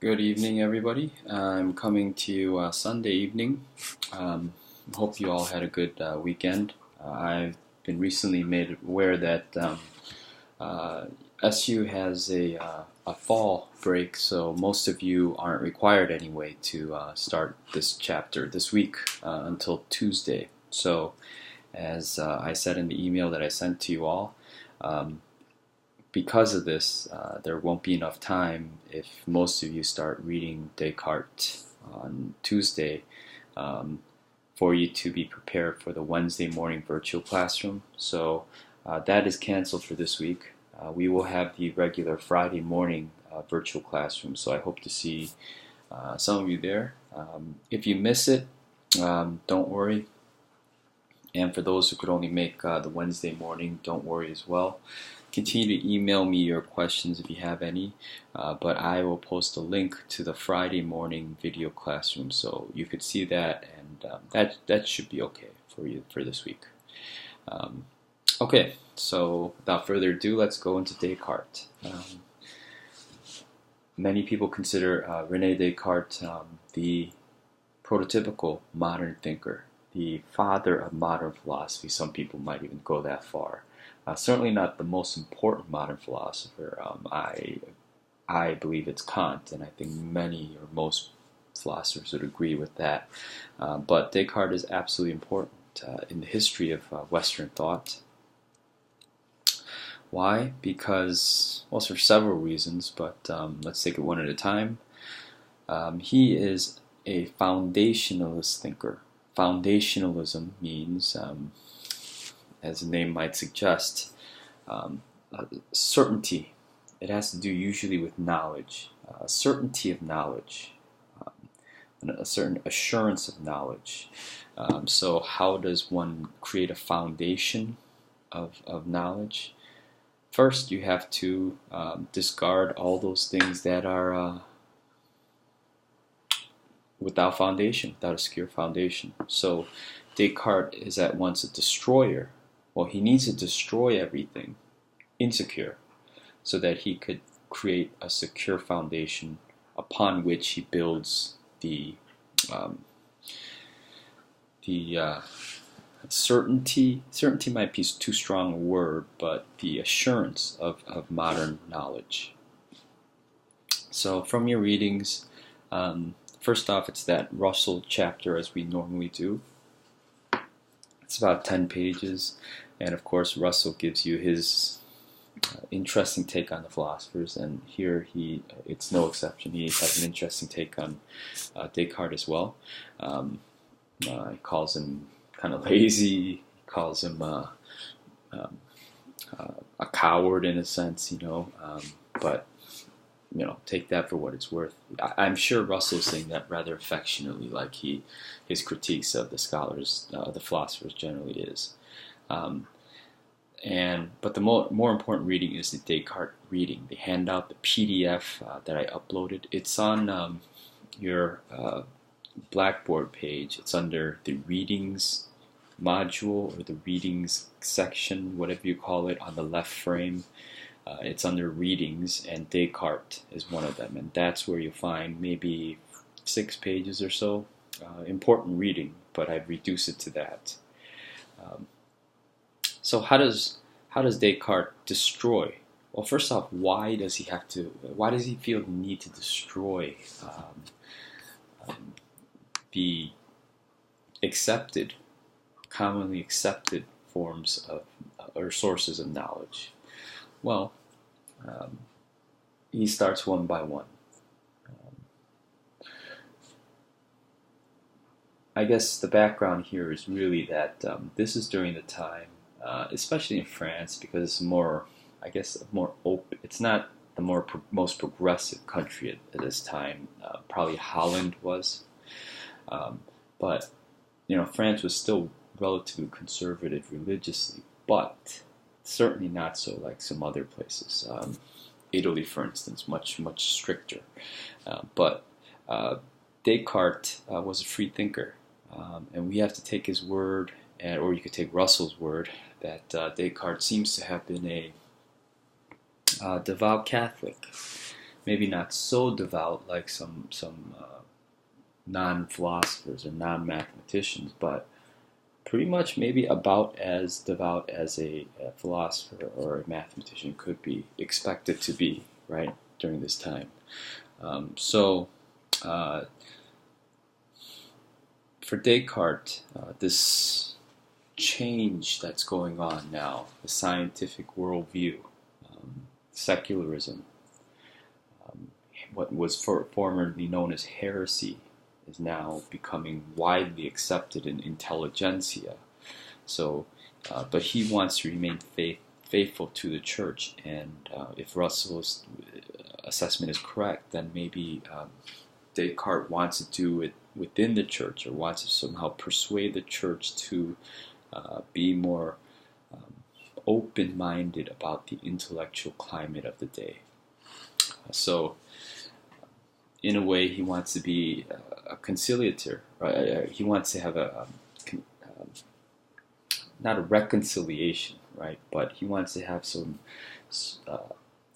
Good evening, everybody. I'm coming to you Sunday evening. Hope you all had a good weekend. I've been recently made aware that uh, SU has a fall break, so most of you aren't required anyway to start this chapter this week until Tuesday. So, as I said in the email that I sent to you all, um, because of this, there won't be enough time if most of you start reading Descartes on Tuesday um, for you to be prepared for the Wednesday morning virtual classroom. So that is canceled for this week. We will have the regular Friday morning virtual classroom, so I hope to see some of you there. If you miss it, don't worry. And for those who could only make the Wednesday morning, don't worry as well. Continue to email me your questions if you have any, but I will post a link to the Friday morning video classroom, so you could see that, and that should be okay for you for this week. Okay, so without further ado, let's go into Descartes. Many people consider René Descartes the prototypical modern thinker, the father of modern philosophy. Some people might even go that far. Certainly not the most important modern philosopher. I believe it's Kant, and I think many or most philosophers would agree with that. But Descartes is absolutely important in the history of Western thought. Why? Because, well, for several reasons, but let's take it one at a time. He is a foundationalist thinker. Foundationalism means, as the name might suggest, certainty. It has to do usually with knowledge, certainty of knowledge, a certain assurance of knowledge. So how does one create a foundation of knowledge? First, you have to discard all those things that are without foundation, without a secure foundation. So Descartes is at once a destroyer. Well, he needs to destroy everything insecure so that he could create a secure foundation upon which he builds the certainty. Certainty might be too strong a word, but the assurance of modern knowledge. So from your readings, first off, it's that Russell chapter as we normally do. It's about 10 pages, and of course Russell gives you his interesting take on the philosophers, and here it's no exception. He has an interesting take on Descartes as well. He calls him kind of lazy. He calls him a coward in a sense, but take that for what it's worth. I'm sure Russell's saying that rather affectionately, like his critiques of the scholars, the philosophers generally is. But the more important reading is the Descartes reading. The handout, the PDF that I uploaded. It's on your Blackboard page. It's under the readings module or the readings section, whatever you call it, on the left frame. It's under readings, and Descartes is one of them, and that's where you'll find maybe 6 pages or so. Important reading, but I've reduced it to that. So how does Descartes destroy? Well, first off, why does he feel the need to destroy the commonly accepted forms of or sources of knowledge? Well, he starts one by one. I guess the background here is really that this is during the time, especially in France, because it's more open. It's not the most progressive country at this time. Probably Holland was, but France was still relatively conservative religiously, but certainly not so like some other places. Italy, for instance, much stricter. But Descartes was a free thinker, and we have to take his word, or you could take Russell's word, that Descartes seems to have been a devout Catholic. maybe not so devout like some non-philosophers or non-mathematicians, but pretty much maybe about as devout as a philosopher or a mathematician could be expected to be, right, during this time. So for Descartes, this change that's going on now, the scientific worldview, secularism, what was formerly known as heresy, is now becoming widely accepted in intelligentsia. So, but he wants to remain faithful to the church, and if Russell's assessment is correct, then maybe Descartes wants to do it within the church, or wants to somehow persuade the church to be more open-minded about the intellectual climate of the day. So, in a way, he wants to be a conciliator. Right? He wants to have not a reconciliation, right? But he wants to have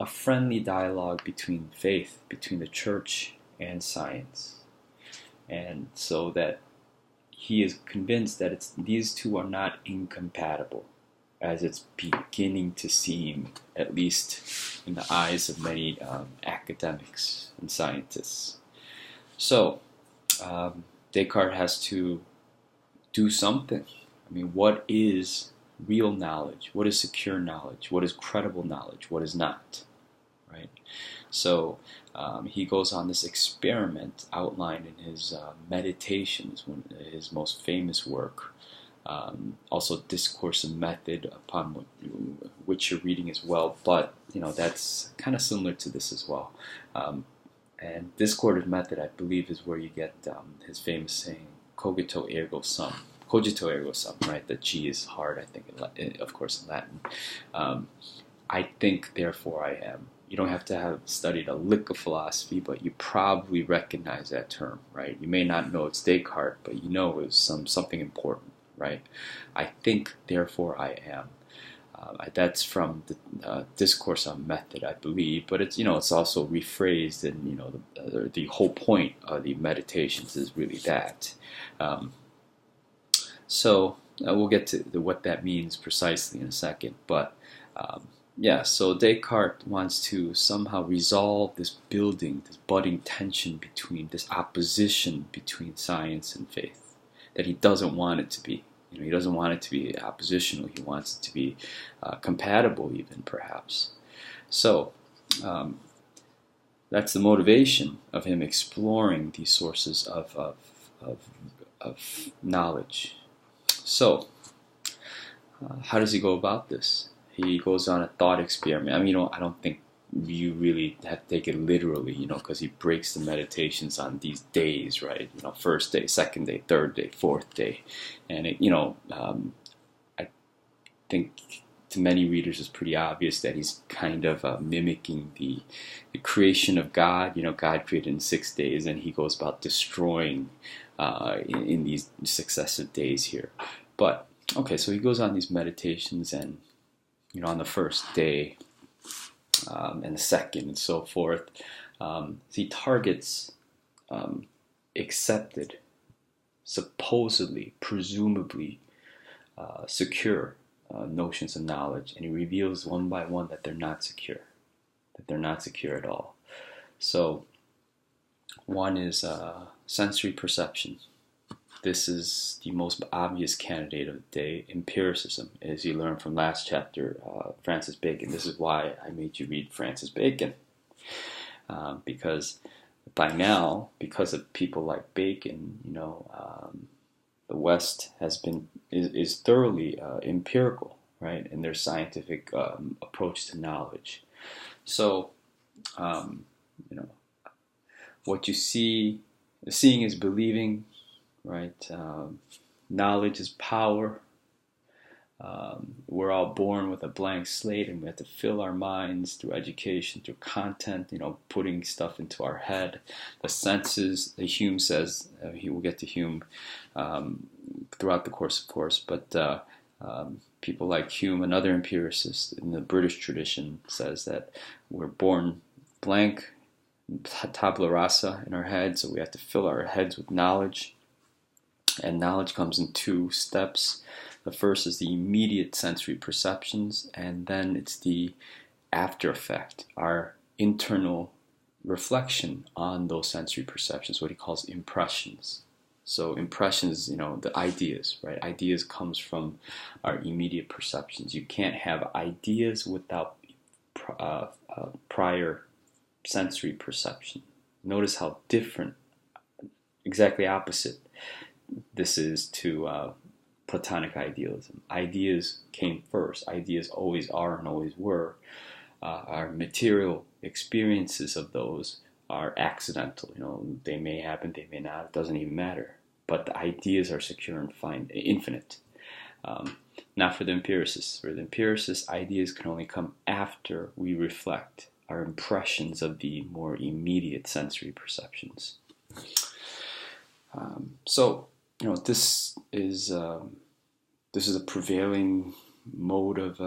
a friendly dialogue between faith, between the church and science, and so that he is convinced that these two are not incompatible, as it's beginning to seem, at least in the eyes of many academics and scientists. So, Descartes has to do something. I mean, what is real knowledge? What is secure knowledge? What is credible knowledge? What is not? Right? So, he goes on this experiment outlined in his Meditations, his most famous work. Also Discourse and Method, upon which you're reading as well, but that's kind of similar to this as well. And Discourse and Method, I believe, is where you get his famous saying, "Cogito ergo sum." Cogito ergo sum, right? The G is hard, I think, of course, in Latin. I think, therefore I am. You don't have to have studied a lick of philosophy, but you probably recognize that term, right? You may not know it's Descartes, but you know it's something important, right? I think, therefore I am. That's from the Discourse on Method, I believe, but it's also rephrased, and the whole point of the Meditations is really that. So we'll get to what that means precisely in a second, but so Descartes wants to somehow resolve this budding tension between this opposition between science and faith, that he doesn't want it to be. He doesn't want it to be oppositional. He wants it to be compatible, even perhaps. So that's the motivation of him exploring these sources of knowledge. So how does he go about this? He goes on a thought experiment. I mean, I don't think you really have to take it literally, because he breaks the Meditations on these days, right? First day, second day, third day, fourth day, and I think to many readers it's pretty obvious that he's kind of mimicking the creation of God. God created in 6 days, and he goes about destroying in these successive days here. But okay, so he goes on these Meditations, and on the first day, and the second, and so forth, he targets accepted, supposedly, presumably secure notions of knowledge, and he reveals one by one that they're not secure, at all. So one is sensory perception. This is the most obvious candidate of the day, empiricism, as you learned from last chapter, Francis Bacon. This is why I made you read Francis Bacon, because by now, because of people like Bacon, the West is thoroughly empirical, right, in their scientific approach to knowledge. So, what you see, seeing is believing. Right, knowledge is power. We're all born with a blank slate, and we have to fill our minds through education, through content. Putting stuff into our head. The senses. Hume says he will get to Hume throughout the course, of course. But people like Hume, another empiricist in the British tradition, says that we're born blank tabula rasa in our head, so we have to fill our heads with knowledge. And knowledge comes in two steps. The first is the immediate sensory perceptions, and then it's the after effect, our internal reflection on those sensory perceptions, what he calls impressions. So impressions, the ideas, right? Ideas comes from our immediate perceptions. You can't have ideas without prior sensory perception. Notice how different, exactly opposite, this is to Platonic idealism. Ideas came first. Ideas always are and always were. Our material experiences of those are accidental. They may happen, they may not. It doesn't even matter. But the ideas are secure and infinite. Not for the empiricists. For the empiricists, ideas can only come after we reflect our impressions of the more immediate sensory perceptions. So this is a prevailing mode of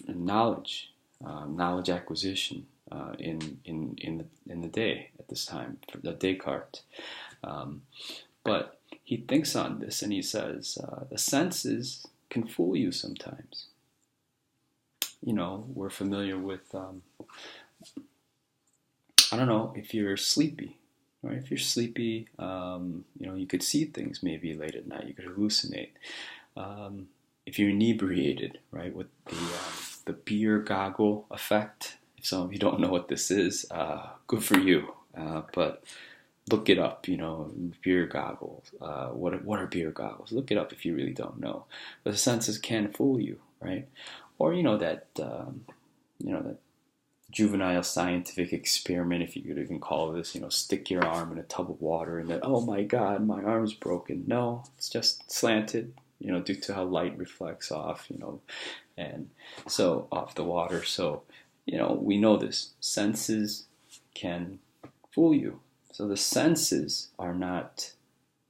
knowledge. Knowledge acquisition in the day at this time, for Descartes. But he thinks on this and he says the senses can fool you sometimes. We're familiar with I don't know, if you're sleepy, right? If you're sleepy, you could see things maybe late at night. You could hallucinate. If you're inebriated, right, with the beer goggle effect. If some of you don't know what this is, good for you. But look it up, beer goggles. What are beer goggles? Look it up if you really don't know. But the senses can fool you, right? Or that juvenile scientific experiment, if you could even call this, stick your arm in a tub of water and then, oh my God, my arm's broken. No, it's just slanted, due to how light reflects off, and so off the water. So, we know this. Senses can fool you. So the senses are not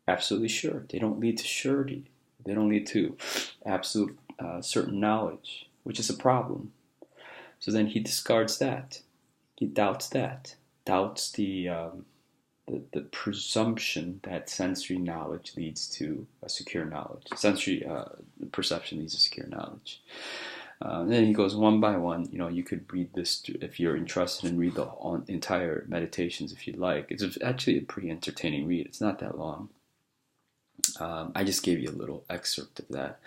absolutely sure. They don't lead to surety. They don't lead to absolute certain knowledge, which is a problem. So then he discards that. He doubts that. Doubts the presumption that sensory knowledge leads to a secure knowledge. Sensory perception leads to secure knowledge. Then he goes one by one. You could read this if you're interested and read the entire Meditations if you'd like. It's actually a pretty entertaining read. It's not that long. I just gave you a little excerpt of that.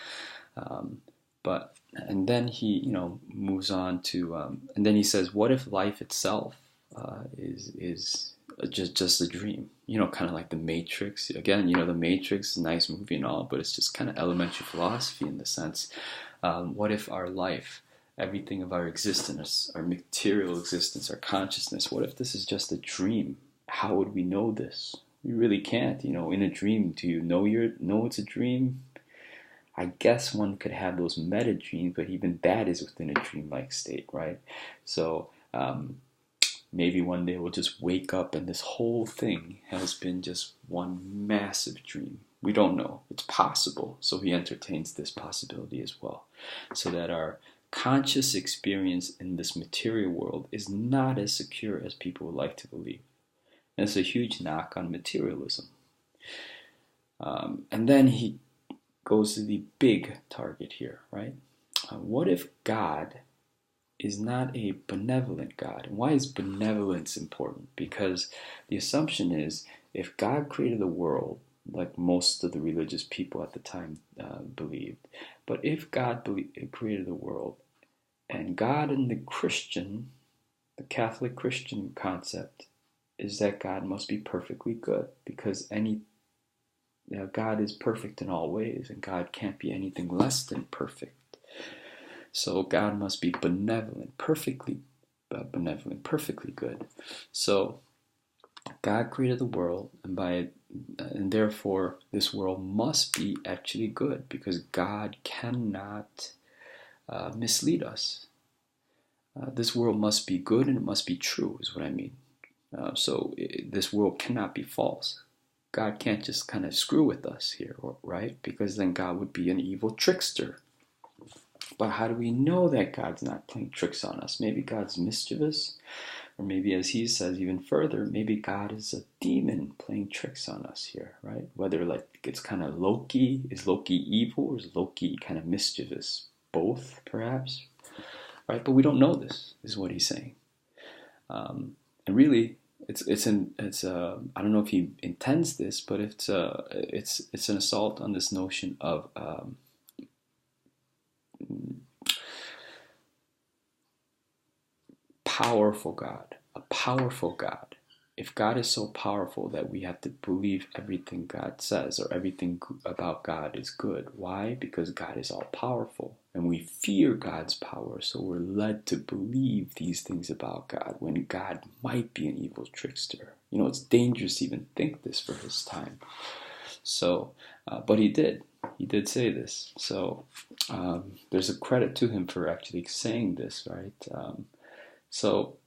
And then he, moves on to, and then he says, what if life itself is just a dream? Kind of like The Matrix. Again, The Matrix is a nice movie and all, but it's just kind of elementary philosophy in the sense. What if our life, everything of our existence, our material existence, our consciousness, what if this is just a dream? How would we know this? We really can't. In a dream, do you know it's a dream? I guess one could have those meta dreams, but even that is within a dreamlike state, right? So maybe one day we'll just wake up and this whole thing has been just one massive dream. We don't know. It's possible. So he entertains this possibility as well. So that our conscious experience in this material world is not as secure as people would like to believe. And it's a huge knock on materialism. And then he goes to the big target here, right? What if God is not a benevolent God? And why is benevolence important? Because the assumption is if God created the world, like most of the religious people at the time believed, but if God created the world, and God in the Catholic Christian concept is that God must be perfectly good, because God is perfect in all ways, and God can't be anything less than perfect. So God must be benevolent, perfectly good. So God created the world, and therefore this world must be actually good, because God cannot mislead us. This world must be good and it must be true, is what I mean. This world cannot be false. God can't just kind of screw with us here, right? Because then God would be an evil trickster. But how do we know that God's not playing tricks on us? Maybe God's mischievous. Or maybe, as he says even further, maybe God is a demon playing tricks on us here, right? Whether like it's kind of Loki, is Loki evil, or is Loki kind of mischievous? Both, perhaps, right? But we don't know this, is what he's saying. And really, it's I don't know if he intends this, but it's an assault on this notion of powerful God, a powerful God. If God is so powerful that we have to believe everything God says or everything about God is good, why? Because God is all powerful and we fear God's power, so we're led to believe these things about God when God might be an evil trickster. You know, it's dangerous to even think this for his time. So, but he did say this. So there's a credit to him for actually saying this, right? So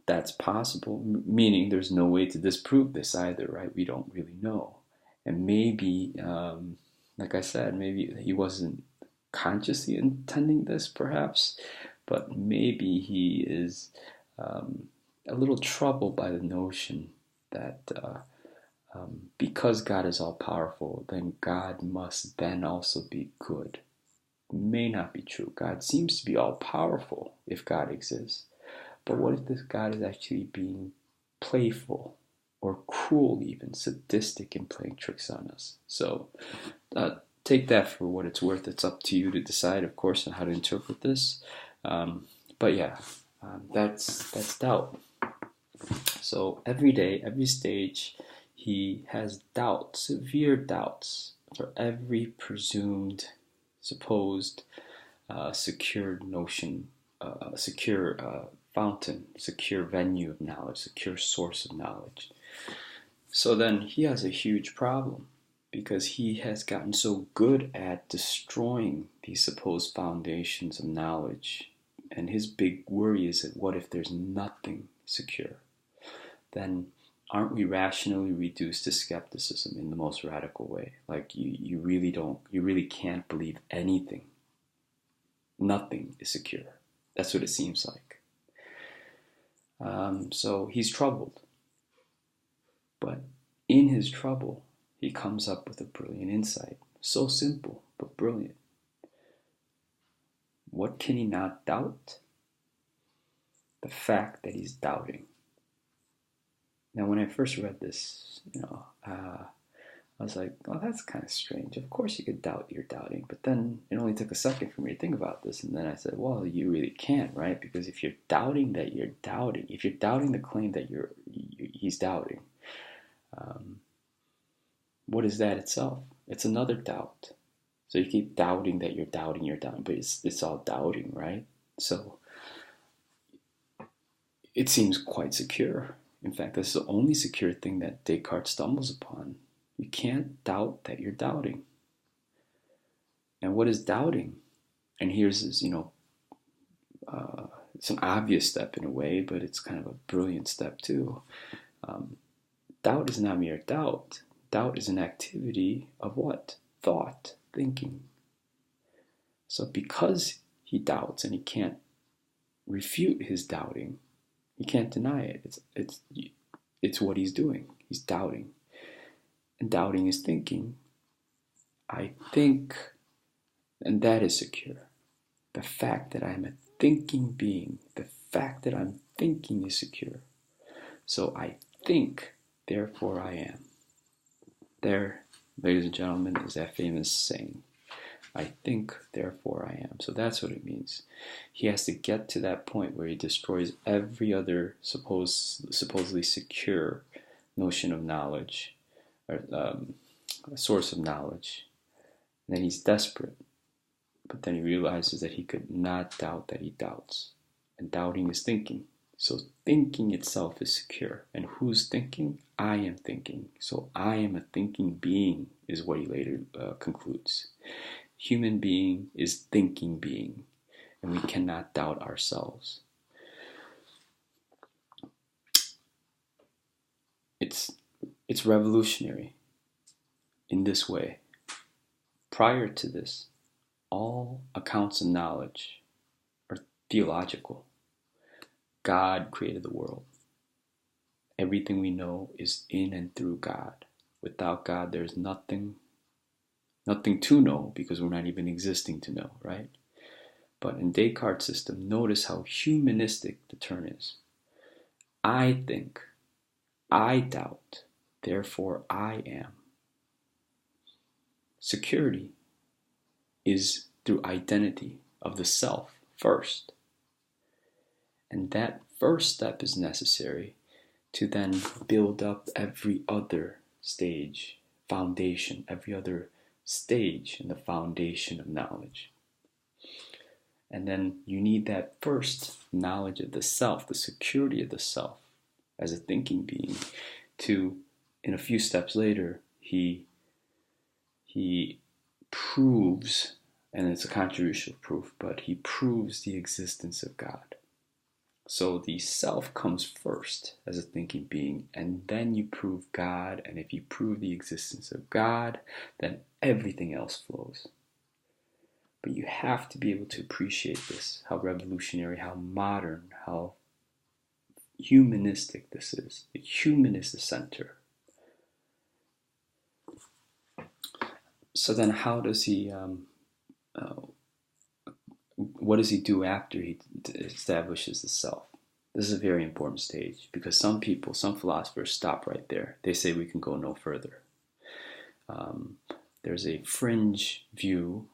that's possible, meaning there's no way to disprove this either, right? We don't really know. And maybe, like I said, maybe he wasn't consciously intending this, perhaps, but maybe he is a little troubled by the notion that because God is all powerful, then God must then also be good. May not be true. God seems to be all powerful if God exists. But what if this God is actually being playful or cruel, even sadistic, and playing tricks on us? So take that for what it's worth. It's up to you to decide, of course, on how to interpret this. But yeah, that's doubt. So every day, every stage, he has doubt, severe doubts for every presumed, supposed, secure notion, secure fountain, secure venue of knowledge, secure source of knowledge. So then he has a huge problem because he has gotten so good at destroying these supposed foundations of knowledge. And his big worry is that what if there's nothing secure? Then aren't we rationally reduced to skepticism in the most radical way? Like you really can't believe anything. Nothing is secure. That's what it seems like. So he's troubled. But in his trouble, he comes up with a brilliant insight. So simple, but brilliant. What can he not doubt? The fact that he's doubting. Now, when I first read this, I was like, oh, that's kind of strange. Of course you could doubt you're doubting. But then it only took a second for me to think about this. And then I said, well, you really can't, right? Because if you're doubting that you're doubting, if you're doubting the claim that he's doubting, what is that itself? It's another doubt. So you keep doubting that you're doubting, but it's all doubting, right? So it seems quite secure. In fact, this is the only secure thing that Descartes stumbles upon. You can't doubt that you're doubting. And what is doubting? And here's this, it's an obvious step in a way, but it's kind of a brilliant step too. Doubt is not mere doubt. Doubt is an activity of what? Thought, thinking. So because he doubts and he can't refute his doubting, he can't deny it. It's what he's doing. He's doubting. And doubting is thinking. I think, and that is secure. The fact that I'm a thinking being, the fact that I'm thinking is secure. So I think, therefore I am. There, ladies and gentlemen, is that famous saying. I think, therefore I am. So that's what it means. He has to get to that point where he destroys every other supposedly secure notion of knowledge, or a source of knowledge. And then he's desperate. But then he realizes that he could not doubt that he doubts. And doubting is thinking. So thinking itself is secure. And who's thinking? I am thinking. So I am a thinking being, is what he later concludes. Human being is thinking being. And we cannot doubt ourselves. It's revolutionary in this way. Prior to this, all accounts of knowledge are theological. God created the world. Everything we know is in and through God. Without God, there's nothing to know because we're not even existing to know, right? But in Descartes' system, notice how humanistic the turn is. I think, I doubt, therefore I am. Security is through identity of the self first. And that first step is necessary to then build up every other stage, foundation, every other stage in the foundation of knowledge. And then you need that first knowledge of the self, the security of the self as a thinking being, to, in a few steps later, he proves, and it's a controversial proof, but he proves the existence of God. So the self comes first as a thinking being, and then you prove God, and if you prove the existence of God, then everything else flows. But you have to be able to appreciate this, how revolutionary, how modern, how humanistic this is. The human is the center. So then how does he, what does he do after he establishes the self? This is a very important stage because some people, some philosophers stop right there. They say we can go no further. There's a fringe view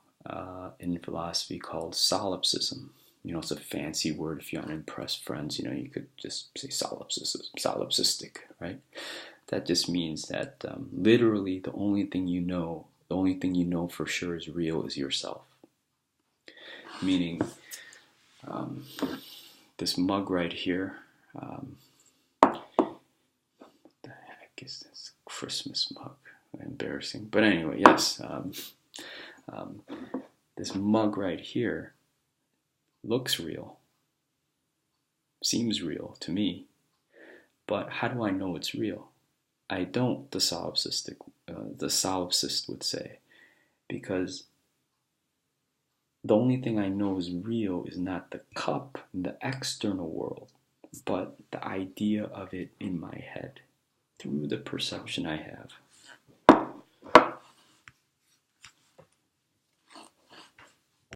in philosophy called solipsism. It's a fancy word. If you want to impress friends, you could just say solipsistic, right? That just means that literally the only thing you know for sure is real is yourself. Meaning, this mug right here, what the heck is this Christmas mug? Embarrassing. But anyway, yes, this mug right here looks real, seems real to me, but how do I know it's real? I don't, the solipsist would say, because the only thing I know is real is not the cup in the external world, but the idea of it in my head through the perception I have.